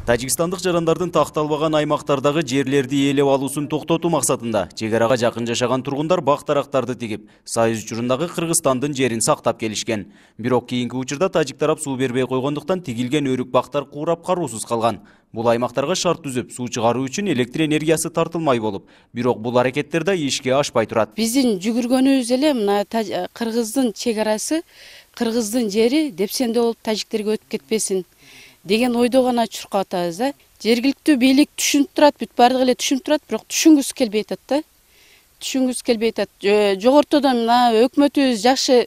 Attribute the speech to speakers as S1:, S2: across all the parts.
S1: Тажикстандык жарандардын такталбаган аймактардагы жерлерди ээлеп алуусун токтотуу максатында чек арага жакын жашаган тургундар бак-дарактарды тигип, сайыз учурундагы Кыргызстандын жерин сактап келишкен. Бирок кийинки учурда тажик тарап суу бербей койгондуктан тигилген өрүк бактар курап кароосуз калган. Бул аймактарга шарт түзүп, суу чыгаруу үчүн электр энергиясы тартылмай болуп, бирок бул аракеттер да ишке ашпай турат.
S2: Биздин жүгүргөнүбүз эле мына Кыргыздын чек арасы, Кыргыздын жери депсенде болуп тажиктерге өтүп кетпесин деген ойдо гана чуркап атабыз да. Жергиликтүү бийлик түшүнүп турат, бүт бардыгы эле түшүнүп турат, бирок түшүнгүсү келбей атат да. Түшүнгүсү келбей атат. Жогортодон мына өкмөтүбүз жакшы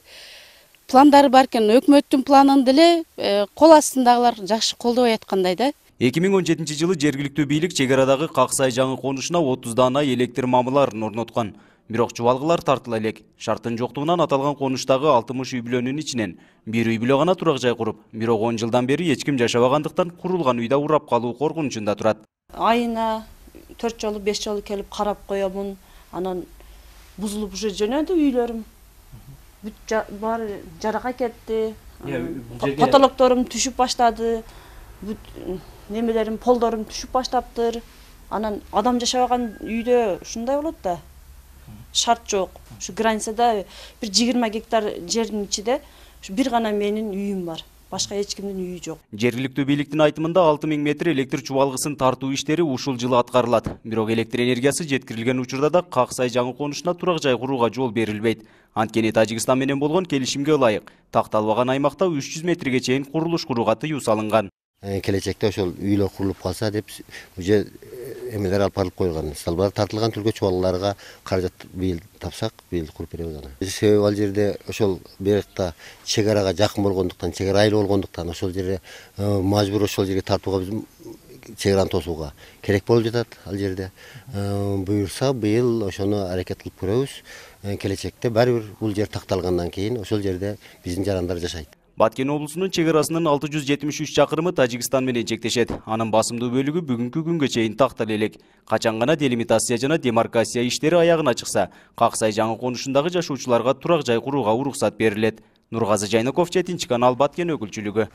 S2: пландары бар экен, өкмөттүн планын деле кол астындагылар жакшы колдобой аткандай да.
S1: 2017 жылы жергиликтүү бийлик чек арадагы Каксай жаңы конушуна 30 дана электр мамыларын орноткон. Бирок чубалгылар тартыла элек. Шарттын жоктугунан аталган конуштагы 60 үй бүлөнүн ичинен бир үй бүлө гана турак жай куруп, бирок 10 жылдан бери эч ким жашабагандыктан курулган үйдө урап калуу коркунучунда турат.
S3: Айына 4 жолу 5 жолу келип карап коёмун. Анан бузулуп уже жөнөдү үйлөрүм. Бүт баары жарака кетти. Потолокторум түшүп баштады. Бүт немелерим, полдорум түшүп баштаптыр. Анан адам жашабаган үйдө ушундай болот да. Шарт жок. Ушу границада бир 20 гектар жердин ичинде бир гана менин үйүм бар. Башка эч кимдин үйү жок.
S1: Жергиликтүү бийликтин айтымында 6000 метр электр чубалгысын тартуу иштери ушул жылы аткарылат. Бирок электр энергиясы жеткирилген учурда да Каксай жаңы конушуна турак жай курууга жол берилбейт. Анткени Тажикстан менен болгон келишимге ылайык такталбаган аймакта 300 метрге чейин курулуш курууга тыюу салынган.
S4: Келечекте ошол үйлөр курулуп калса деп уже эмелер алып барылып койгон. Салбар тартылган түргө чубалгыларга каражат быйыл тапсак, быйыл куруп беребиз аны. Себеби ал жерде ошол беректа чек арага жакын болгондуктан, чек ара айыл болгондуктан ошол жерде мажбур ошол жерге тартууга биз чек араны тосууга керек болуп жатат ал жерде. Буюрса быйыл ошону аракет кылып көрөбүз. Келечекте баары бир бул жер такталгандан кийин ошол жерде биздин жарандар жашайт.
S1: Баткен облусунун чек арасынын 673 чакырымы Тажикстан менен чектешет. Анын басымдуу бөлүгү бүгүнкү күнгө чейин тактала элек. Качан гана делимитация жана демаркация иштери аягына чыкса, Каксай жаңы конушундагы жашоочуларга турак жай курууга уруксат берилет. Нургазы Жайнаков, 7 канал, Баткен өкүлчүлүгү.